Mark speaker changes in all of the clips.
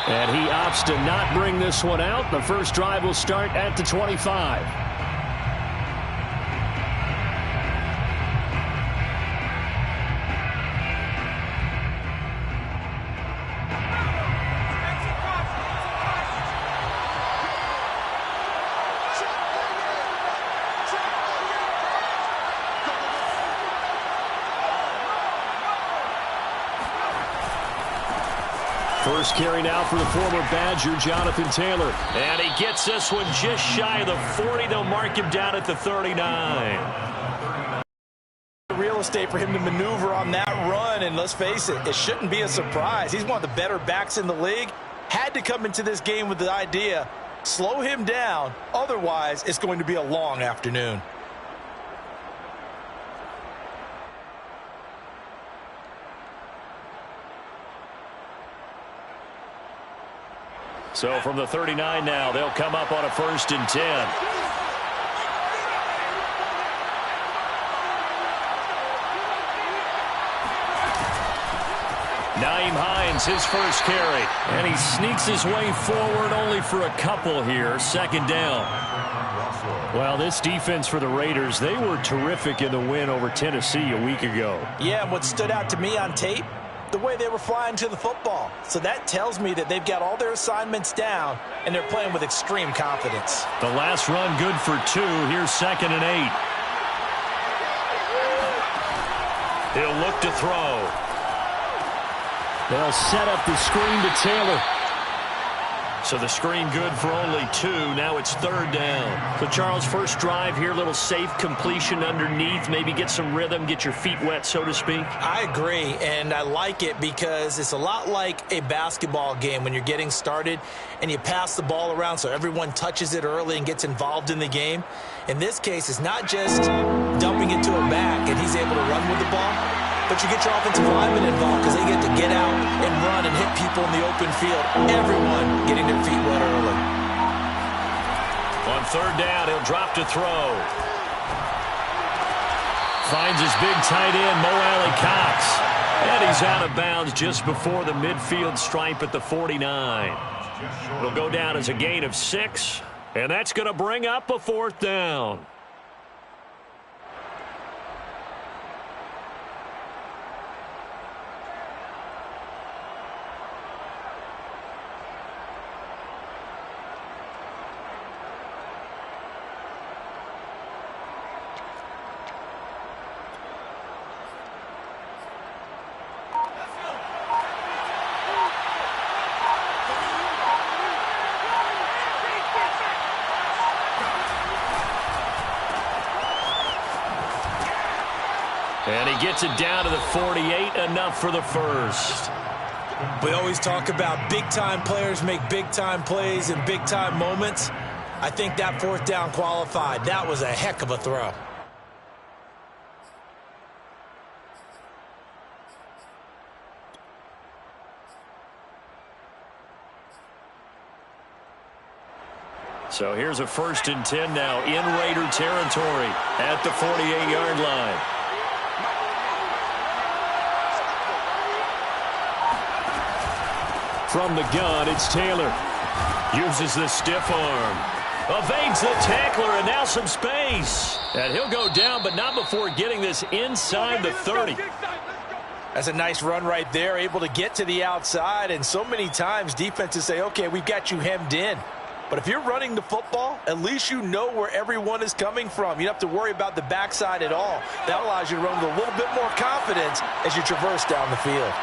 Speaker 1: And he opts to not bring this one out. The first drive will start at the 25. First carry now for the former Badger, Jonathan Taylor.
Speaker 2: And he gets this one just shy of the 40. They'll mark him down at the 39.
Speaker 3: Real estate for him to maneuver on that run, and let's face it, it shouldn't be a surprise. He's one of the better backs in the league. Had to come into this game with the idea, slow him down, otherwise it's going to be a long afternoon.
Speaker 2: So from the 39 now, they'll come up on a 1st and 10. Nyheim Hines, his first carry. And he sneaks his way forward only for a couple here. 2nd down.
Speaker 1: Well, this defense for the Raiders, they were terrific in the win over Tennessee a week ago.
Speaker 3: Yeah, and what stood out to me on tape, the way they were flying to the football. So that tells me that they've got all their assignments down, and they're playing with extreme confidence.
Speaker 1: The last run good for 2. Here's 2nd and 8.
Speaker 2: He'll look to throw.
Speaker 1: They'll set up the screen to Taylor.
Speaker 2: So the screen good for only 2. Now it's 3rd down.
Speaker 1: So, Charles, first drive here, little safe completion underneath. Maybe get some rhythm, get your feet wet, so to speak.
Speaker 3: I agree, and I like it because it's a lot like a basketball game when you're getting started and you pass the ball around so everyone touches it early and gets involved in the game. In this case, it's not just dumping it to a back and he's able to run with the ball, but you get your offensive linemen involved because they get to get out and run and hit people in the open field. Everyone getting their feet wet early.
Speaker 2: On 3rd down, he'll drop to throw.
Speaker 1: Finds his big tight end, Mo Alley-Cox. And he's out of bounds just before the midfield stripe at the 49.
Speaker 2: It'll go down as a gain of 6, and that's going to bring up a 4th down.
Speaker 1: And he gets it down to the 48, enough for the first.
Speaker 3: We always talk about big-time players make big-time plays in big-time moments. I think that 4th down qualified. That was a heck of a throw.
Speaker 1: So here's a 1st and 10 now in Raider territory at the 48-yard line. From the gun, it's Taylor. Uses the stiff arm. Evades the tackler, and now some space. And he'll go down, but not before getting this inside the 30.
Speaker 3: That's a nice run right there, able to get to the outside. And so many times defenses say, okay, we've got you hemmed in. But if you're running the football, at least you know where everyone is coming from. You don't have to worry about the backside at all. That allows you to run with a little bit more confidence as you traverse down the field.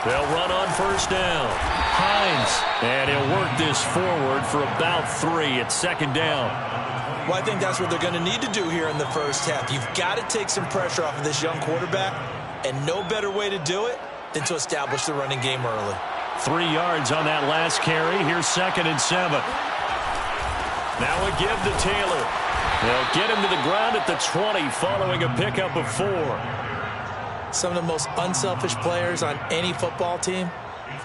Speaker 1: They'll run on 1st down. Hines. And he'll work this forward for about 3 at 2nd down.
Speaker 3: Well, I think that's what they're going to need to do here in the first half. You've got to take some pressure off of this young quarterback, and no better way to do it than to establish the running game early.
Speaker 1: 3 yards on that last carry. Here's 2nd and 7.
Speaker 2: Now a give to Taylor.
Speaker 1: They'll get him to the ground at the 20 following a pickup of 4.
Speaker 3: Some of the most unselfish players on any football team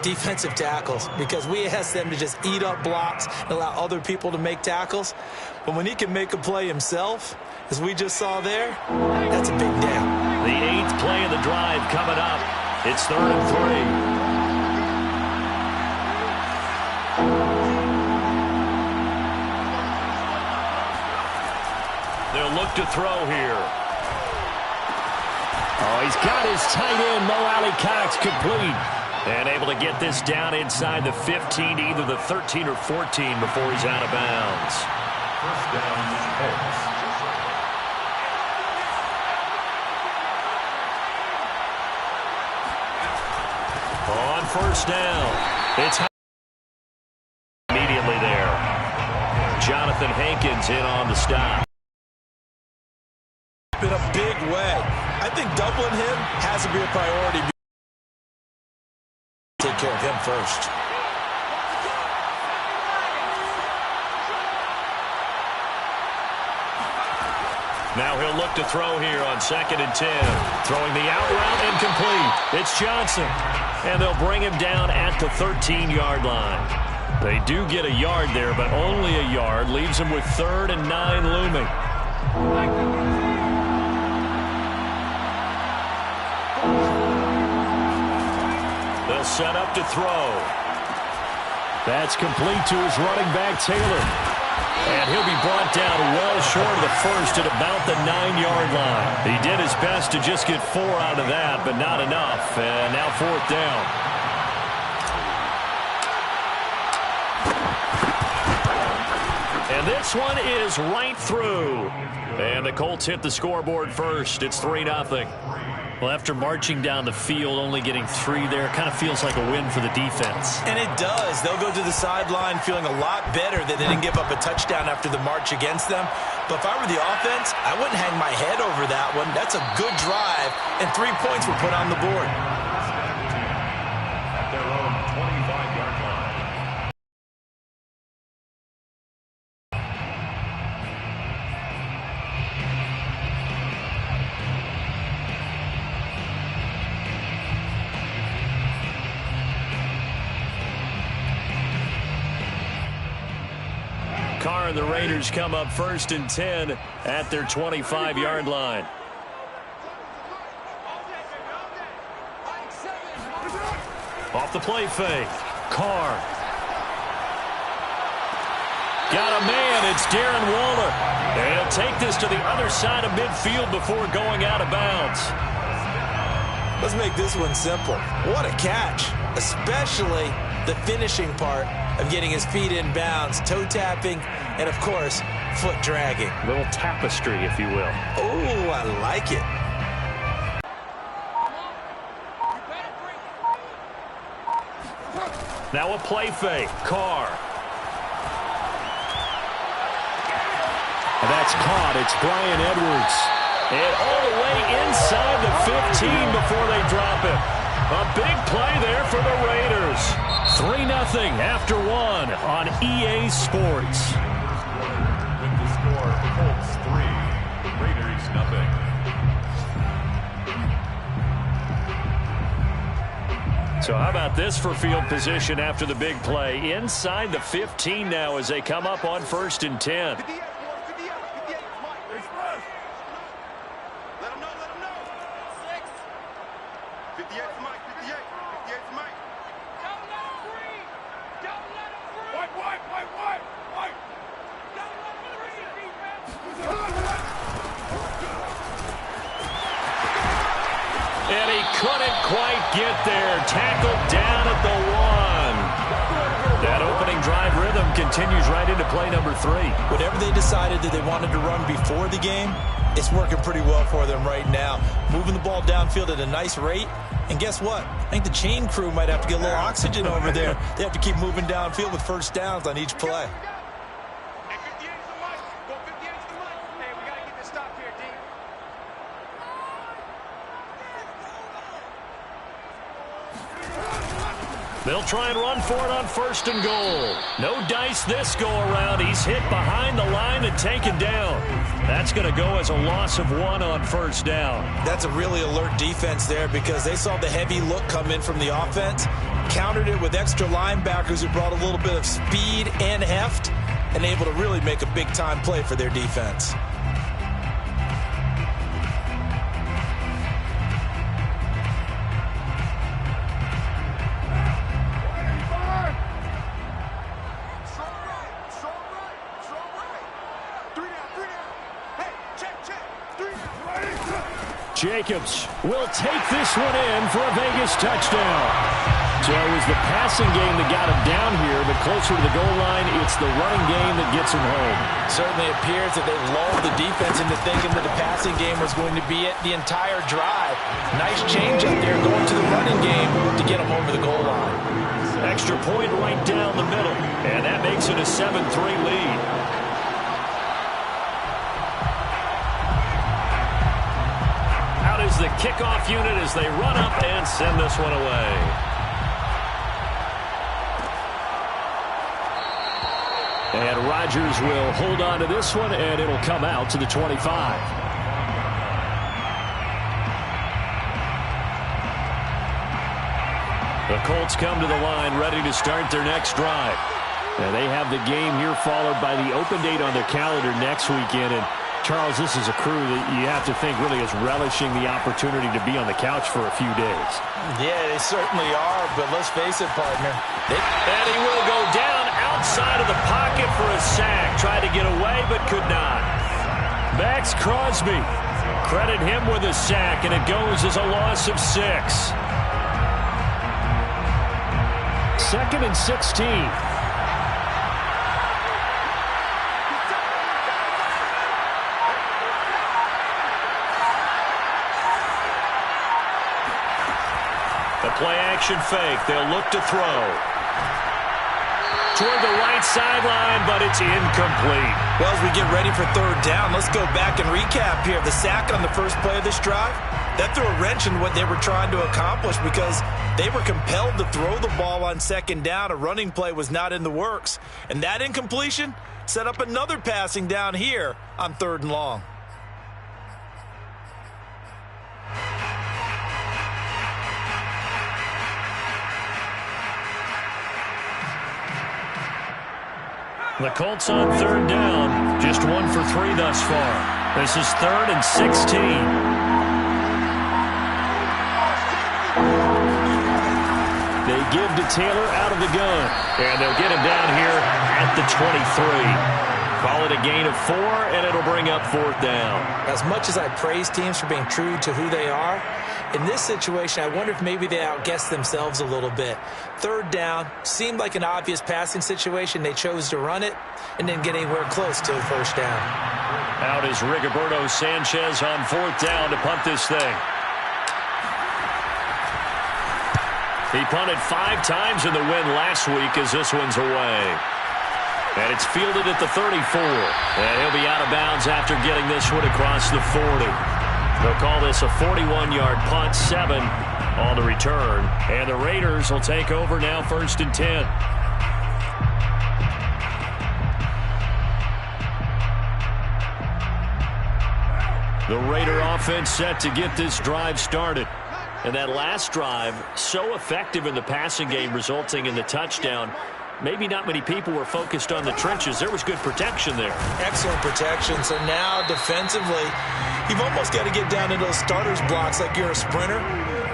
Speaker 3: Defensive tackles, because we ask them to just eat up blocks and allow other people to make tackles. But when he can make a play himself, as we just saw there, that's a big deal.
Speaker 1: The 8th play of the drive coming up. It's 3rd and 3. They'll look to throw here. Oh, he's got his tight end, Mo Alley-Cox, complete. And able to get this down inside the 15, either the 13 or 14 before he's out of bounds.
Speaker 4: First down, Colts.
Speaker 1: On first down, it's immediately there. Jonathan Hankins in on the stop.
Speaker 3: In a big way. I think doubling him has to be a priority. Take care of him first.
Speaker 1: Now he'll look to throw here on 2nd and 10. Throwing the out route incomplete. It's Johnson. And they'll bring him down at the 13-yard line. They do get a yard there, but only a yard. Leaves him with 3rd and 9 looming. They'll set up to throw. That's complete to his running back, Taylor. And he'll be brought down well short of the first at about the 9-yard line. He did his best to just get 4 out of that, but not enough. And now 4th down. And this one is right through. And the Colts hit the scoreboard first. It's 3-0. Well, after marching down the field, only getting 3 there, kind of feels like a win for the defense.
Speaker 3: And it does. They'll go to the sideline feeling a lot better that they didn't give up a touchdown after the march against them. But if I were the offense, I wouldn't hang my head over that one. That's a good drive, and 3 points were put on the board.
Speaker 4: At their own 25-yard line.
Speaker 1: Carr and the Raiders come up 1st and 10 at their 25-yard line. Off the play fake. Carr. Got a man. It's Darren Waller. And he'll take this to the other side of midfield before going out of bounds.
Speaker 3: Let's make this one simple. What a catch, especially the finishing part of getting his feet in bounds, toe tapping, and, of course, foot dragging.
Speaker 1: A little tapestry, if you will.
Speaker 3: Oh, I like it.
Speaker 1: Now a play fake. Carr. And that's caught. It's Brian Edwards. And all the way inside the 15 before they drop it. A big play there for the Raiders. 3-0 after 1 on EA Sports.
Speaker 4: With the score, Colts 3, Raiders 0.
Speaker 1: So how about this for field position after the big play? Inside the 15 now as they come up on 1st and 10. And he couldn't quite get there. Tackled down at the 1. That opening drive rhythm continues right into play number 3.
Speaker 3: Whatever they decided that they wanted to run before the game, it's working pretty well for them right now. Moving the ball downfield at a nice rate. And guess what? I think the chain crew might have to get a little oxygen over there. They have to keep moving downfield with first downs on each play.
Speaker 1: They'll try and run for it on 1st and goal. No dice this go-around. He's hit behind the line and taken down. That's going to go as a loss of 1 on 1st down.
Speaker 3: That's a really alert defense there because they saw the heavy look come in from the offense. countered it with extra linebackers who brought a little bit of speed and heft and able to really make a big-time play for their defense.
Speaker 1: Jacobs will take this one in for a Vegas touchdown. So it was the passing game that got him down here, but closer to the goal line, it's the running game that gets him home.
Speaker 3: Certainly appears that they lulled the defense into thinking that the passing game was going to be it the entire drive. Nice change up there going to the running game to get him over the goal line.
Speaker 1: Extra point right down the middle, and that makes it a 7-3 lead. Is the kickoff unit as they run up and send this one away. And Rodgers will hold on to this one, and it'll come out to the 25. The Colts come to the line ready to start their next drive. And they have the game here followed by the open date on their calendar next weekend. And Charles, this is a crew that you have to think really is relishing the opportunity to be on the couch for a few days.
Speaker 3: Yeah, they certainly are, but let's face it, partner.
Speaker 1: And he will go down outside of the pocket for a sack. Tried to get away, but could not. Max Crosby. Credit him with a sack, and it goes as a loss of 6. 2nd and 16. Play-action fake. They'll look to throw. Toward the right sideline, but it's incomplete.
Speaker 3: Well, as we get ready for third down, let's go back and recap here. The sack on the first play of this drive, that threw a wrench in what they were trying to accomplish because they were compelled to throw the ball on second down. A running play was not in the works. And that incompletion set up another passing down here on 3rd and long.
Speaker 1: The Colts on 3rd down. Just 1 for 3 thus far. This is 3rd and 16. They give to Taylor out of the gun. And they'll get him down here at the 23. Call it a gain of 4, and it'll bring up 4th down.
Speaker 3: As much as I praise teams for being true to who they are, in this situation, I wonder if maybe they outguessed themselves a little bit. 3rd down, seemed like an obvious passing situation. They chose to run it and didn't get anywhere close to the 1st down.
Speaker 1: Out is Rigoberto Sanchez on 4th down to punt this thing. He punted 5 times in the win last week as this one's away. And it's fielded at the 34. And he'll be out of bounds after getting this one across the 40. They'll call this a 41-yard punt, 7 on the return. And the Raiders will take over now 1st and 10. The Raider offense set to get this drive started. And that last drive, so effective in the passing game, resulting in the touchdown. Maybe not many people were focused on the trenches. There was good protection there.
Speaker 3: Excellent protection. So now defensively, you've almost got to get down to those starters blocks like you're a sprinter.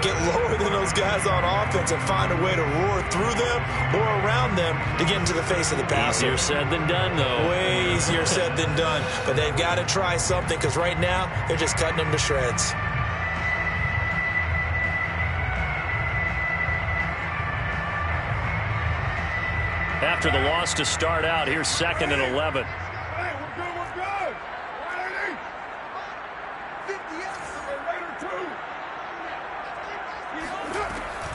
Speaker 3: Get lower than those guys on offense and find a way to roar through them or around them to get into the face of the passer.
Speaker 1: Easier said than done, though.
Speaker 3: Way easier said than done. But they've got to try something because right now they're just cutting them to shreds.
Speaker 1: After the loss to start out, here's 2nd and 11.
Speaker 4: Hey, we're good. 180.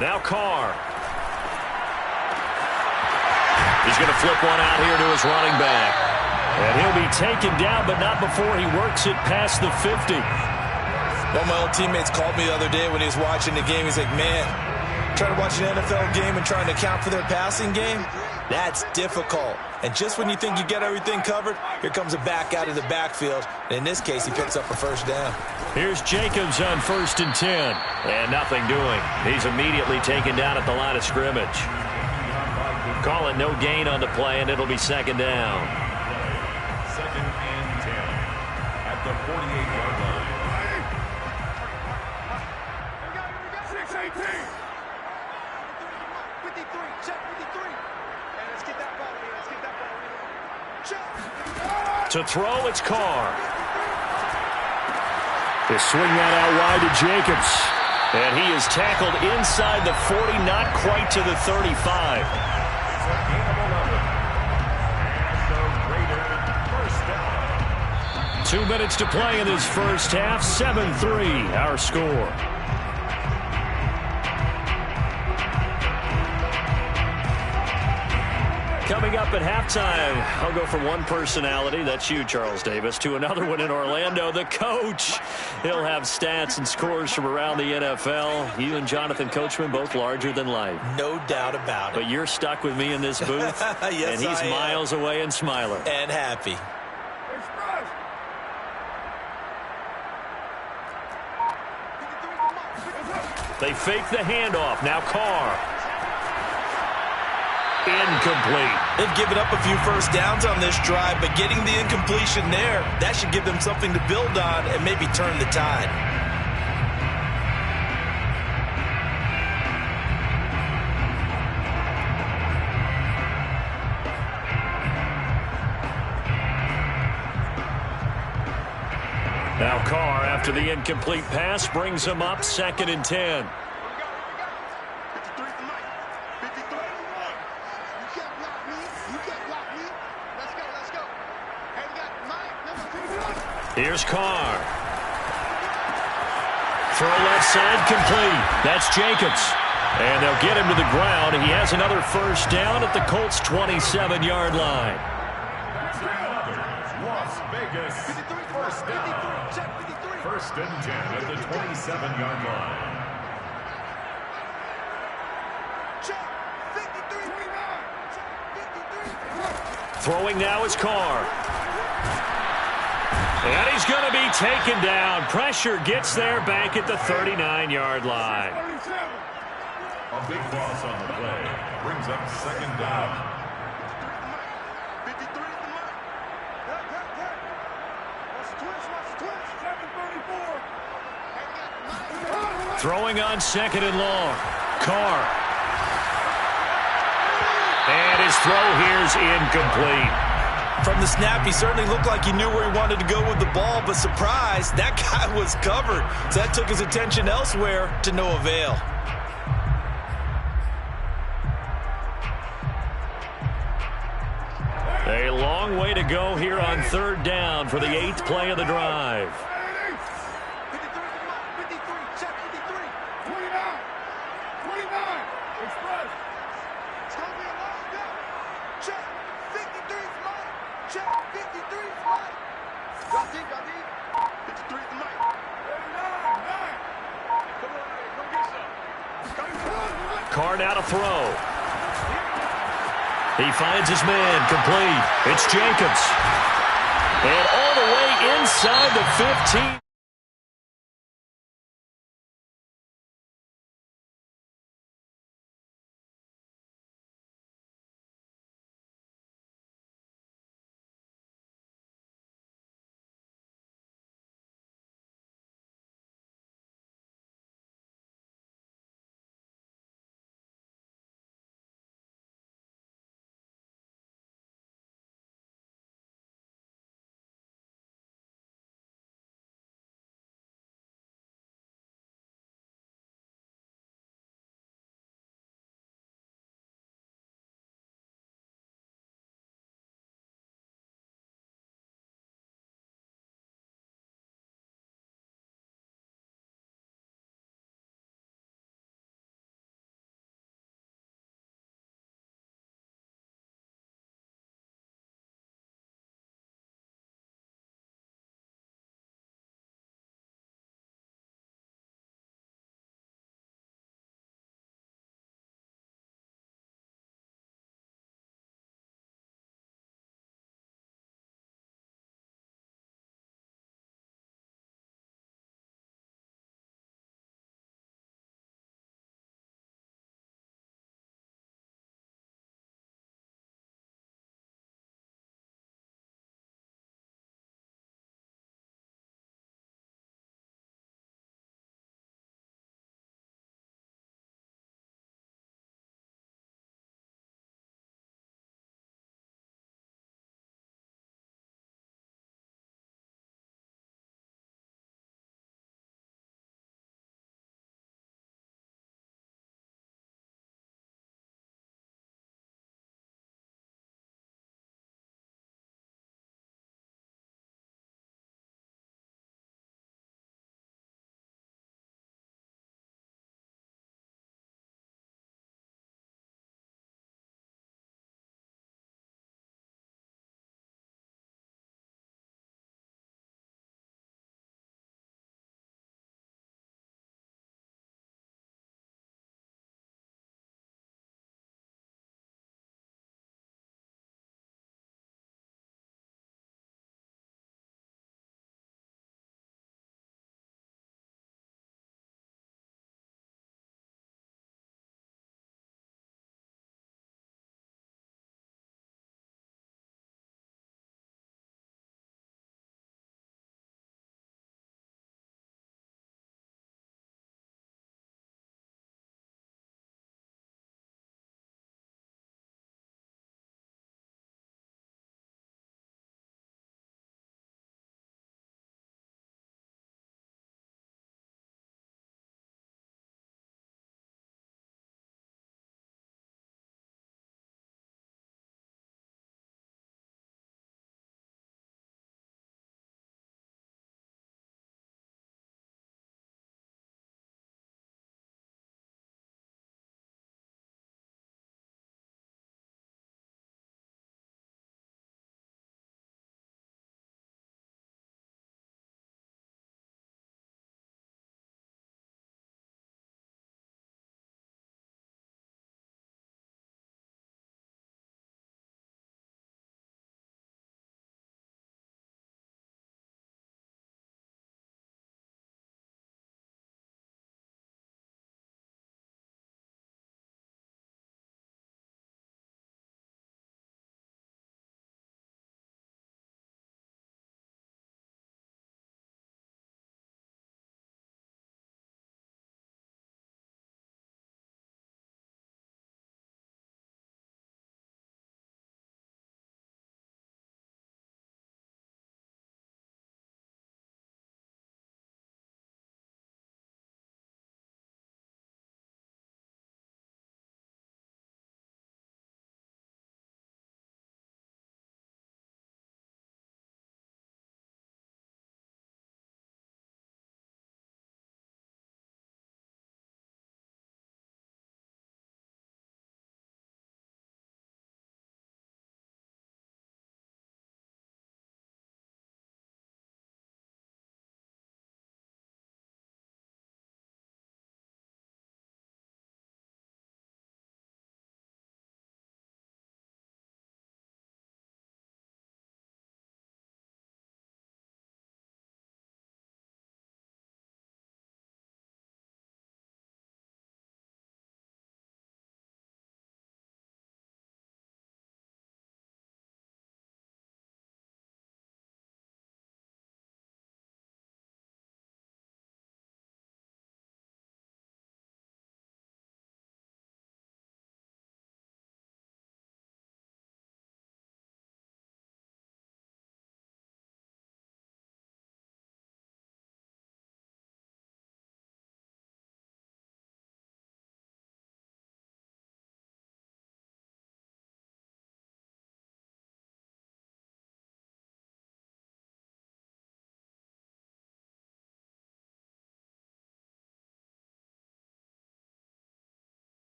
Speaker 1: Now Carr. He's going to flip one out here to his running back. And he'll be taken down, but not before he works it past the 50.
Speaker 3: One of my old teammates called me the other day when he was watching the game. He's like, man, Trying to watch an NFL game and trying to account for their passing game, that's difficult. And just when you think you get everything covered, here comes a back out of the backfield. And in this case, he picks up a first down.
Speaker 2: Here's Jacobs on 1st and 10. And nothing doing. He's immediately taken down at the line of scrimmage. Call it no gain on the play, and it'll be 2nd down.
Speaker 4: 2nd and 10 at the 48-yard line. 6-18.
Speaker 5: 53, check 53. And let's get that ball in. Let's get that ball in. Check.
Speaker 2: To throw, it's Carr. They swing that out wide to Jacobs. And he is tackled inside the 40, not quite to the 35. 2 minutes to play in this first half. 7-3, our score. Coming up at halftime, I'll go from one personality, that's you, Charles Davis, to another one in Orlando, the coach. He'll have stats and scores from around the NFL. You and Jonathan Coachman, both larger than life.
Speaker 3: No doubt about it.
Speaker 2: But you're stuck with me in this booth,
Speaker 3: yes,
Speaker 2: and he's
Speaker 3: I
Speaker 2: miles away and smiling.
Speaker 3: And happy.
Speaker 2: They fake the handoff. Now Carr. Incomplete.
Speaker 3: They've given up a few first downs on this drive, but getting the incompletion there, that should give them something to build on and maybe turn the tide.
Speaker 2: Now Carr, after the incomplete pass, brings him up 2nd and 10. Here's Carr. Throw left side complete. That's Jacobs. And they'll get him to the ground. He has another first down at the Colts' 27-yard line.
Speaker 4: Las Vegas. First down. 1st and 10 at the 27-yard line.
Speaker 2: Throwing now is Carr. And he's going to be taken down. Pressure gets there back at the 39-yard line.
Speaker 4: A big loss on the play. Brings up 2nd down.
Speaker 2: Throwing on 2nd and long. Carr. And his throw here's incomplete.
Speaker 3: From the snap, he certainly looked like he knew where he wanted to go with the ball, but surprise, that guy was covered. So that took his attention elsewhere to no avail.
Speaker 2: A long way to go here on 3rd down for the 8th play of the drive.
Speaker 5: 53 is the mic.
Speaker 2: Carr now to throw. He finds his man, complete. It's Jacobs. And all the way inside the 15.